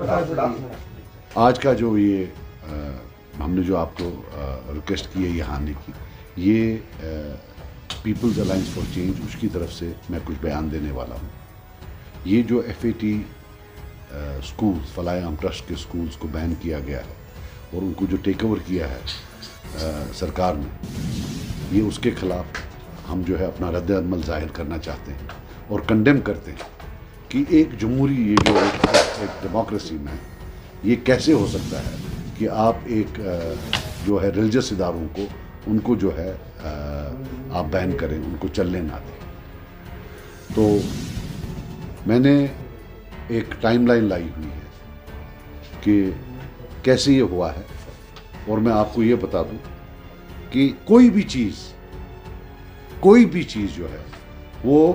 آج کا جو یہ ہم نے جو آپ کو ریکویسٹ کی ہے یہاں آنے کی، یہ پیپلز الائنس فار چینج اس کی طرف سے میں کچھ بیان دینے والا ہوں۔ یہ جو ایف اے ٹی اسکولز، فلاح عام ٹرسٹ کے اسکولز کو بین کیا گیا ہے اور ان کو جو ٹیک اوور کیا ہے سرکار نے، یہ اس کے خلاف ہم جو ہے اپنا رد عمل ظاہر کرنا چاہتے ہیں اور کنڈیم کرتے ہیں کہ ایک جمہوری، یہ جو ایک ڈیموکریسی میں یہ کیسے ہو سکتا ہے کہ آپ ایک جو ہے ریلیجس اداروں کو، ان کو جو ہے آپ بین کریں، ان کو چلنے نہ دیں۔ تو میں نے ایک ٹائم لائن لائی ہوئی ہے کہ کیسے یہ ہوا ہے، اور میں آپ کو یہ بتا دوں کہ کوئی بھی چیز جو ہے وہ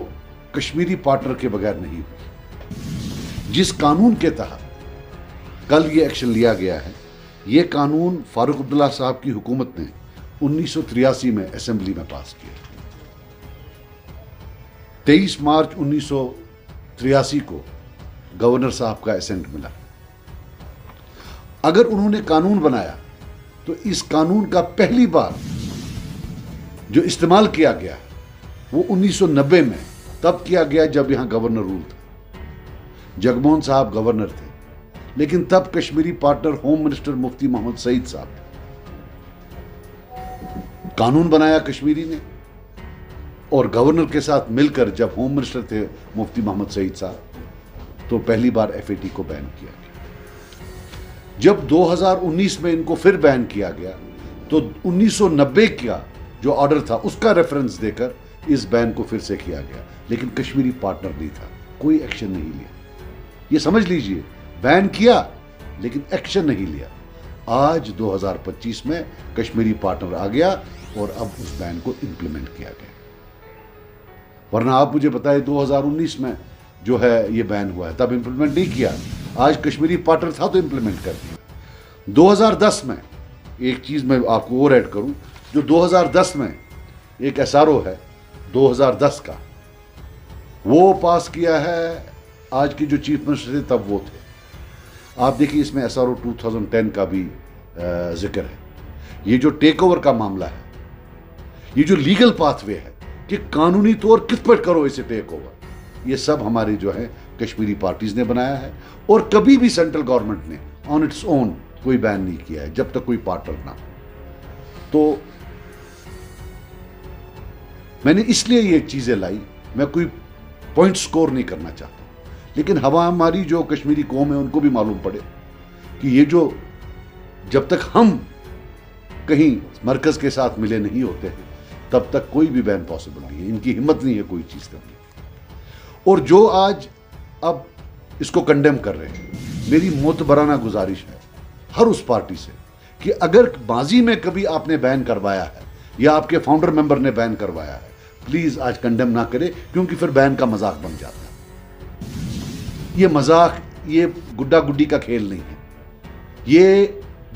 کشمیری پارٹنر کے بغیر نہیں ہوئی۔ جس قانون کے تحت کل یہ ایکشن لیا گیا ہے، یہ قانون فاروق عبداللہ صاحب کی حکومت نے 1983 میں اسمبلی میں پاس کیا۔ 23 مارچ 1983 کو گورنر صاحب کا اسینٹ ملا۔ اگر انہوں نے قانون بنایا تو اس قانون کا پہلی بار جو استعمال کیا گیا وہ 1990 میں تب کیا گیا جب یہاں گورنر رول تھا، جگموہن صاحب گورنر تھے، لیکن تب کشمیری پارٹنر ہوم منسٹر مفتی محمد سعید صاحب تھے۔ قانون بنایا کشمیری نے، اور گورنر کے ساتھ مل کر جب ہوم منسٹر تھے مفتی محمد سعید صاحب، تو پہلی بار ایف اے ٹی کو بین کیا گیا۔ جب 2019 میں ان کو پھر بین کیا گیا تو 1990 کا جو آرڈر تھا اس کا ریفرنس دے کر اس بین کو پھر سے کیا گیا، لیکن کشمیری پارٹنر نہیں تھا، کوئی ایکشن نہیں لیا۔ یہ سمجھ لیجئے، بین کیا لیکن ایکشن نہیں لیا۔ آج 2025 میں کشمیری پارٹنر آ گیا اور اب اس بین کو امپلیمنٹ کیا گیا، ورنہ آپ مجھے بتائیں 2019 میں جو ہے یہ بین ہوا ہے تب امپلیمنٹ نہیں کیا، آج کشمیری پارٹنر تھا تو امپلیمنٹ کر دیا۔ 2010 میں ایک چیز میں آپ کو اور ایڈ کروں، جو 2010 میں ایک ایس آر او ہے 2010 کا، وہ پاس کیا ہے، آج کے جو چیف منسٹر تھے تب وہ تھے۔ آپ دیکھیں اس میں ایس آر او 2010 کا بھی ذکر ہے۔ یہ جو ٹیک اوور کا معاملہ ہے، یہ جو لیگل پاتھ وے ہے کہ قانونی طور کس پر کرو اسے ٹیک اوور، یہ سب ہماری جو ہے کشمیری پارٹیز نے بنایا ہے، اور کبھی بھی سینٹرل گورنمنٹ نے آن اٹس اون کوئی بین نہیں کیا ہے جب تک کوئی پارٹنر نہ ہو۔ تو میں نے اس لیے یہ چیزیں لائی، میں کوئی پوائنٹ سکور نہیں کرنا چاہتا، لیکن ہماری جو کشمیری قوم ہے ان کو بھی معلوم پڑے کہ یہ جو جب تک ہم کہیں مرکز کے ساتھ ملے نہیں ہوتے ہیں تب تک کوئی بھی بین پاسبل نہیں ہے، ان کی ہمت نہیں ہے کوئی چیز کرنے۔ اور جو آج اب اس کو کنڈیم کر رہے ہیں، میری معتبرانہ گزارش ہے ہر اس پارٹی سے کہ اگر ماضی میں کبھی آپ نے بین کروایا ہے یا آپ کے فاؤنڈر ممبر نے بین کروایا ہے، پلیز آج کنڈیم نہ کرے، کیونکہ پھر بین کا مذاق بن جاتا ہے۔ یہ مذاق، یہ گڈا گڈی کا کھیل نہیں ہے۔ یہ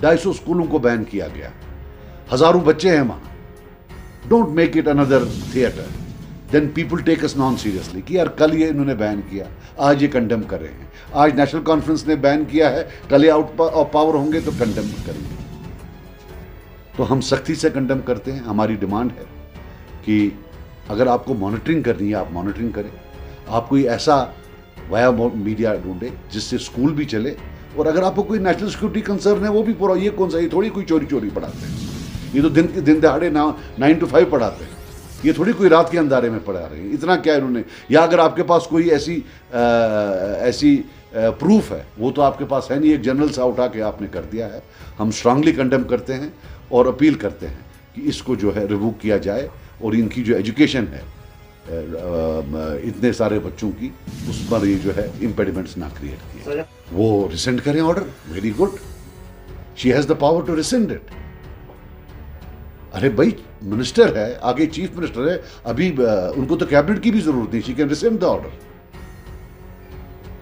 250 اسکولوں کو بین کیا گیا، ہزاروں بچے ہیں وہاں۔ ڈونٹ میک اٹ اندر theatre, then people take us non seriously کہ یار کل یہ انہوں نے بین کیا، آج یہ کنڈیم کر رہے ہیں۔ آج نیشنل کانفرنس نے بین کیا ہے، کل یہ آؤٹ آف پاور ہوں گے تو کنڈیم کریں گے۔ تو ہم سختی سے کنڈیم کرتے ہیں۔ ہماری ڈیمانڈ ہے کہ اگر آپ کو مانیٹرنگ کرنی ہے آپ مانیٹرنگ کریں، آپ کوئی ایسا وایا میڈیا ڈھونڈے جس سے اسکول بھی چلے، اور اگر آپ کو کوئی نیشنل سیکورٹی کنسرن ہے وہ بھی پورا۔ یہ کون سا، یہ تھوڑی کوئی چوری پڑھاتے ہیں، یہ تو دن دہاڑے 9 to 5 پڑھاتے ہیں، یہ تھوڑی کوئی رات کے اندھارے میں پڑھا رہے ہیں۔ اتنا کیا انہوں نے، یا اگر آپ کے پاس کوئی ایسی پروف ہے وہ تو آپ کے پاس ہے نہیں، ایک جنرل سا اٹھا کے آپ نے کر دیا ہے۔ ہم اسٹرانگلی کنڈیم کرتے ہیں اور اپیل کرتے ہیں کہ اس کو جو ہے ریووک کیا جائے، اور ان کی جو ایجوکیشن ہے اتنے سارے بچوں کی، اس پر یہ جو ہے امپیڈیمنٹس نہ کریٹ کیے۔ وہ ریسینڈ کریں order, very good, she has the power to rescind it. ارے بھائی منسٹر ہے، آگے چیف منسٹر ہے، ابھی ان کو تو کیبنٹ کی بھی ضرورت نہیں، she can resend the order.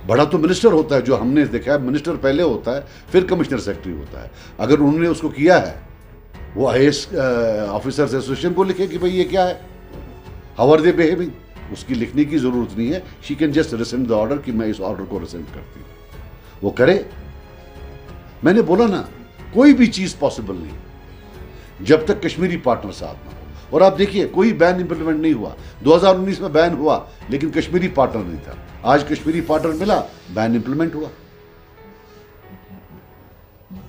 بڑا تو منسٹر ہوتا ہے، جو ہم نے دیکھا ہے منسٹر پہلے ہوتا ہے پھر کمشنر سیکرٹری ہوتا ہے۔ اگر انہوں نے اس کو کیا ہے، وہ آئی ایس آفیسرز ایسوسیشن کو لکھے کہ بھئی یہ کیا ہے، ہاؤ آر دے بیہیونگ، اس کی لکھنے کی ضرورت نہیں ہے، she can just resend the order کہ میں اس آرڈر کو ریسینڈ کرتی ہوں۔ وہ کرے. میں نے بولا نا کوئی بھی چیز پاسبل نہیں جب تک کشمیری پارٹنر ساتھ نہ ہو. اور آپ دیکھیے کوئی بین امپلیمنٹ نہیں ہوا. 2019 میں بین ہوا لیکن کشمیری پارٹنر نہیں تھا. آج کشمیری پارٹنر ملا, بین امپلیمنٹ ہوا.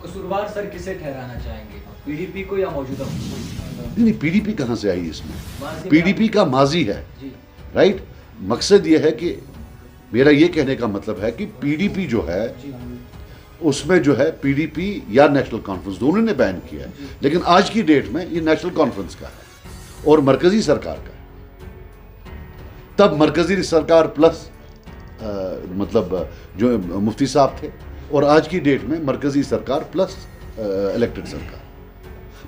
قصوروار سر کسے ٹھہرانا چاہیں گے, پی ڈی پی کو یا موجودہ حکومت؟ نہیں, پی ڈی پی کہاں سے آئی اس میں؟ پی ڈی پی کا ماضی ہے, رائٹ. مقصد یہ ہے کہ میرا یہ کہنے کا مطلب ہے کہ پی ڈی پی جو ہے اس میں جو ہے پی ڈی پی یا نیشنل کانفرنس دونوں نے بین کیا ہے, لیکن آج کی ڈیٹ میں یہ نیشنل کانفرنس کا ہے اور مرکزی سرکار کا ہے. تب مرکزی سرکار پلس مطلب جو مفتی صاحب تھے, اور آج کی ڈیٹ میں مرکزی سرکار پلس الیکٹڈ سرکار.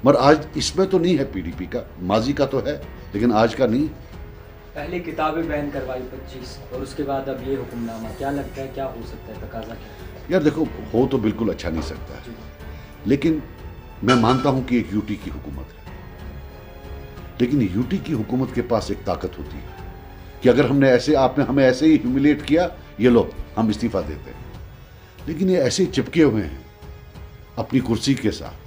مگر آج اس میں تو نہیں ہے پی ڈی پی کا, ماضی کا تو ہے لیکن آج کا نہیں. پہلے کتابیں بین کروائی 25 اور اس کے بعد اب یہ حکم نامہ, کیا لگتا ہے کیا ہو سکتا ہے, تقاضا کیا؟ یار دیکھو, ہو تو بالکل اچھا نہیں سکتا ہے, لیکن میں مانتا ہوں کہ ایک یو ٹی کی حکومت ہے, لیکن یو ٹی کی حکومت کے پاس ایک طاقت ہوتی ہے کہ اگر ہم نے ایسے آپ نے ہمیں ایسے ہی ہیوملیٹ کیا, یہ لو ہم استعفیٰ دیتے ہیں. لیکن یہ ایسے چپکے ہوئے ہیں اپنی کرسی کے ساتھ,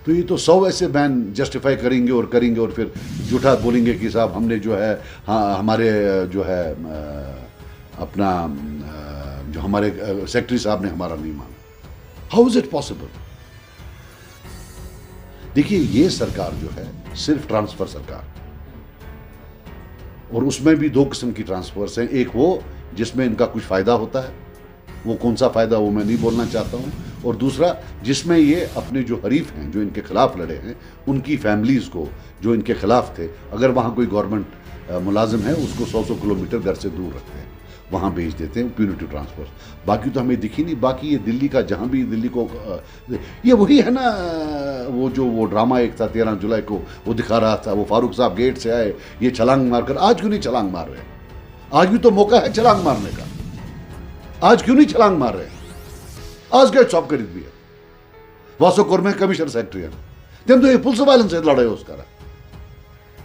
تو یہ تو 100 ایسے بین جسٹیفائی کریں گے اور پھر جھوٹا بولیں گے کہ صاحب ہم نے جو ہے ہمارے جو ہے اپنا جو ہمارے سیکرٹری صاحب نے ہمارا نہیں مانا. How is it possible? دیکھیے یہ سرکار جو ہے صرف ٹرانسفر سرکار, اور اس میں بھی 2 قسم کی ٹرانسفرز ہیں. ایک وہ جس میں ان کا کچھ فائدہ ہوتا ہے, وہ کون سا فائدہ وہ میں نہیں بولنا چاہتا ہوں, اور دوسرا جس میں یہ اپنے جو حریف ہیں جو ان کے خلاف لڑے ہیں ان کی فیملیز کو جو ان کے خلاف تھے, اگر وہاں کوئی گورنمنٹ ملازم ہے اس کو 100 کلومیٹر گھر سے دور رکھتے ہیں, وہاں بھیج دیتے ہیں پیونیٹیو ٹرانسفر. باقی تو ہمیں دکھی نہیں. باقی یہ دلی کا جہاں بھی دلی کو یہ وہی ہے نا, وہ ڈرامہ ایک تھا 13 جولائی کو وہ دکھا رہا تھا, وہ فاروق صاحب گیٹ سے آئے, یہ چھلانگ مار کر. آج کیوں نہیں چھلانگ مار رہے؟ آج بھی تو موقع ہے چھلانگ مارنے کا. آج کیوں نہیں چھلانگ مار رہے؟ آج گیٹ صاحب کرید بھی ہے واسو کورمے کمشنر سیکرٹری ہیں, تم تو یہ پولیس والن سے لڑائی اس کرا.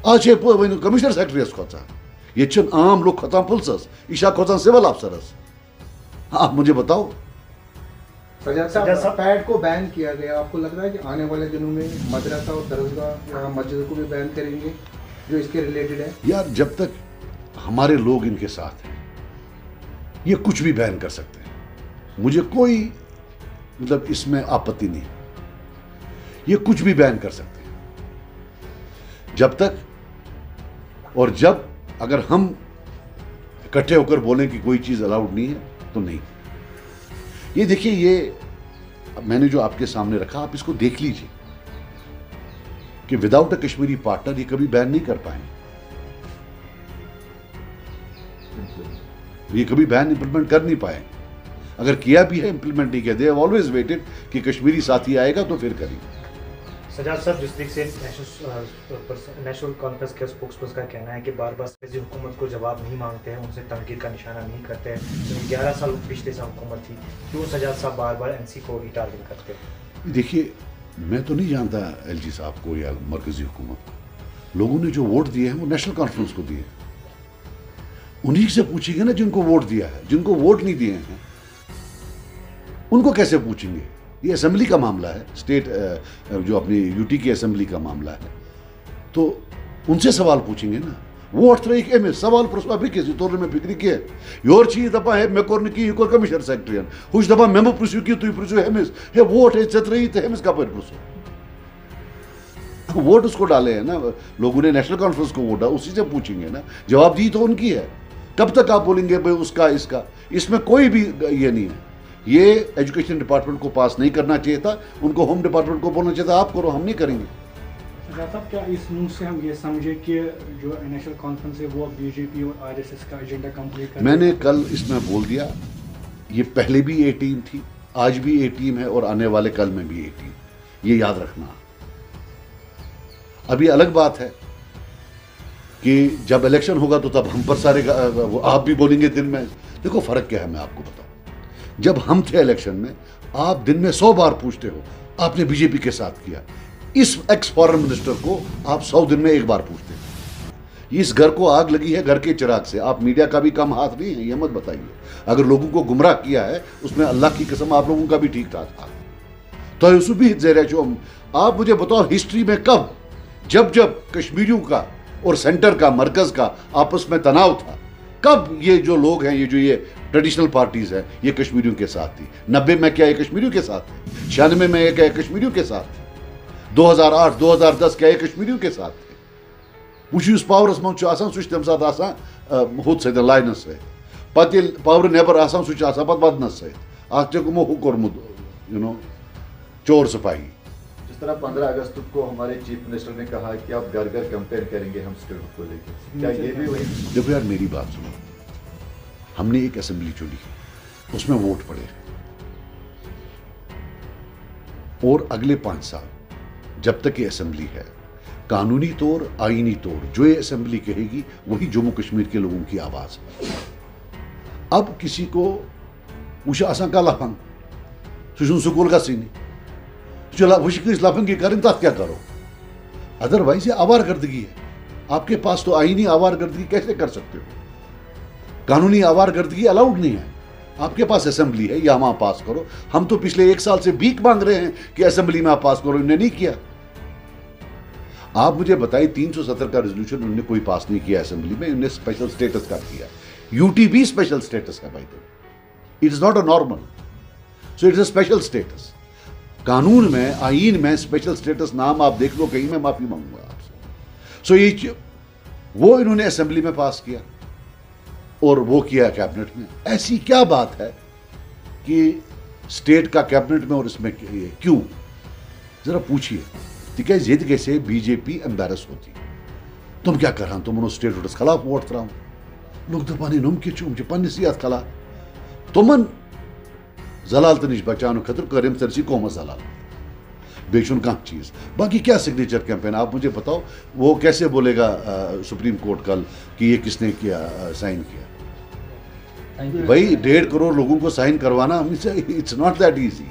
آج یہ کمشنر سیکرٹری کھوچان, یہ چھ عام لوگ کھوچان پولیسس, یہ شاہ کھوچان سول افسرس. آپ مجھے بتاؤ. سجاد صاحب پیڈ کو بین کیا گیا, آپ کو لگ رہا ہے کہ آنے والے دنوں میں مدرسہ اور درسگاہ یا مسجد کو بھی بین کریں گے جو اس کے ریلیٹڈ ہے؟ یار جب تک ہمارے لوگ ان کے ساتھ ہیں یہ کچھ بھی بین کر سکتے ہیں, مجھے کوئی مطلب اس میں آپتی نہیں. یہ کچھ بھی بین کر سکتے ہیں جب تک, اور جب اگر ہم اکٹھے ہو کر بولیں کہ کوئی چیز الاؤڈ نہیں ہے تو نہیں. یہ دیکھیے, یہ میں نے جو آپ کے سامنے رکھا آپ اس کو دیکھ لیجئے کہ وداؤٹ اے کشمیری پارٹنر یہ کبھی بین نہیں کر پائیں گے, یہ کبھی بین امپلیمنٹ کر نہیں پائے. اگر کیا بھی ہے امپلیمنٹ نہیں کیا. دے ہیو آلویز ویٹڈ کہ کشمیری ساتھی آئے گا تو پھر کریں گے. سجاد صاحب, جس طریقے سے نیشنل کانفرنس کے اسپوکس پرسن کا کہنا ہے کہ بار بار حکومت کو جواب نہیں مانگتے ہیں, ان سے تنقید کا نشانہ نہیں کرتے ہیں, 11 سال پچھلے سال حکومت تھی, کیوں سجاد صاحب بار بار این سی کو ہی ٹارگٹ کرتے ہیں؟ دیکھیے میں تو نہیں جانتا ایل جی صاحب کو یا مرکزی حکومت کو. لوگوں نے جو ووٹ دیے ہیں وہ نیشنل کانفرنس کو دیے, انہی سے پوچھیں گے نا جن کو ووٹ دیا ہے. جن کو ووٹ نہیں دیے ہیں ان کو کیسے پوچھیں گے؟ یہ اسمبلی کا معاملہ ہے, اسٹیٹ جو اپنی یو ٹی کی اسمبلی کا معاملہ ہے, تو ان سے سوال پوچھیں گے نا. ووٹ ترائیک امس سوال پرسوا بیکس یہ طور میں فکر کی یور چھ دپان ہے مے کور نکی یہ کور کمشنر سیکرٹری ہش دپان مے مہ پرسو کی تھی پرسو امس ہے ووٹ ہے ژے ترٛٲیی تہٕ امس کپٲرۍ پرسو. ووٹ اس کو ڈالے ہیں نا لوگوں نے, نیشنل کانفرنس کو ووٹ ڈالا, اسی سے پوچھیں گے نا. جواب دی تو ان کی ہے. کب تک آپ بولیں گے بھائی اس کا اس کا؟ اس میں کوئی بھی یہ نہیں ہے. یہ ایجوکیشن ڈپارٹمنٹ کو پاس نہیں کرنا چاہیے تھا, ان کو ہوم ڈپارٹمنٹ کو بولنا چاہیے تھا آپ کرو, ہم نہیں کریں گے. صاحب کیا اس منہ سے ہم یہ سمجھے کہ جو نیشنل کانفرنس ہے وہ بی جے پی اور آر ایس ایس کا ایجنڈا کمپلیٹ کرنا؟ میں نے کل اس میں بول دیا, یہ پہلے بھی اے ٹیم تھی, آج بھی اے ٹیم ہے, اور آنے والے کل میں بھی اے ٹیم. یہ یاد رکھنا. ابھی الگ بات ہے کہ جب الیکشن ہوگا تو تب ہم پر سارے آپ بھی بولیں گے دن میں. دیکھو فرق کیا ہے میں آپ کو بتاؤں. جب ہم تھے الیکشن میں آپ دن میں 100 بار پوچھتے ہو, آپ نے بی جے پی کے ساتھ کیا. اس ایکس فارن منسٹر کو آپ 100 دن میں ایک بار پوچھتے ہیں. اس گھر کو آگ لگی ہے گھر کے چراغ سے, آپ میڈیا کا بھی کم ہاتھ نہیں ہے, یہ مت بتائیے. اگر لوگوں کو گمراہ کیا ہے اس میں اللہ کی قسم آپ لوگوں کا بھی ٹھیک ٹھاک تھا. تو یوسف بھی زیر چوم. آپ مجھے بتاؤ ہسٹری میں کب جب کشمیریوں کا اور سینٹر کا مرکز کا آپس میں تناؤ تھا, کب یہ جو لوگ ہیں یہ ٹریڈیشنل پارٹیز ہیں یہ کشمیریوں کے ساتھ تھی؟ 90 میں کیا یہ کشمیریوں کے ساتھ تھے؟ 96 میں کیا یہ کشمیریوں کے ساتھ تھے؟ 2008 2010 کیا یہ کشمیریوں کے ساتھ تھے؟ وچھ اس پاورس من آسان سہ تمہ سات آسان ہُتھ سۭتۍ لاینس سۭتۍ, پتہٕ ییٚلہِ پاور نیبر آسان سہ آسان پتہٕ ودنس سۭتۍ. اتھ چھُ ہُہ کوٚرمُت چور سپاہی. جس طرح 15 اگست کو ہمارے چیف منسٹر نے کہا کہ آپ گھر گھر کیمپین کریں گے ہم اسٹیٹ کو لے کے, کیا یہ بھی وہی؟ دیکھو یار میری بات سنو, ہم نے ایک اسمبلی چنی, اس میں ووٹ پڑے, اور اگلے 5 سال جب تک یہ اسمبلی ہے قانونی طور آئینی طور جو یہ اسمبلی کہے گی وہی جموں کشمیر کے لوگوں کی آواز ہے. اب کسی کو وہ آسان کا لفنگ سہ سکول گھنی وہ لفنگی کریں تک کیا کرو, ادر وائز یہ آوار گردگی ہے. آپ کے پاس تو آئینی آوار گردگی کیسے کر سکتے ہو؟ قانونی آوار گردگی الاؤڈ نہیں ہے. آپ کے پاس اسمبلی ہے یا وہاں پاس کرو. ہم تو پچھلے 1 سال سے بھیک مانگ رہے ہیں کہ اسمبلی میں آپ پاس کرو, انہوں نے نہیں کیا. آپ مجھے بتائیے 370 کا ریزولوشن انہوں نے کوئی پاس نہیں کیا اسمبلی میں, انہوں نے اسپیشل اسٹیٹس کا کیا. UT بھی اسپیشل اسٹیٹس ہے بھائی, تو it is not a normal, so it is a special status. قانون میں آئین میں اسپیشل اسٹیٹس نام آپ دیکھ لو کہیں, میں معافی مانگوں گا آپ سے. سو یہ وہ انہوں نے اسمبلی میں پاس کیا اور وہ کیا کیبنٹ میں. ایسی کیا بات ہے کہ اسٹیٹ کا کیبنٹ میں اور اس میں کیوں؟ ذرا پوچھیے. تکیاز یہ گژھِ بی جے پی ایمبیرس ہوتی. تم کیا کران تمن سٹیٹس خلاف ووٹ تران, لوگ دپان نم کم پنس یتھ خلاف. تمن ضلالت نش بچانے خاطر کرم سرسی قومس ضلال, بیچن کانٛہہ چیز. باقی کیا سگنیچر کیمپین آپ مجھے بتاؤ, وہ کیسے بولے گا سپریم کورٹ کل کہ یہ کس نے کیا سائن کیا؟ بھائی 1.5 کروڑ لوگوں کو سائن کروانا اٹس ناٹ دیٹ ایزی.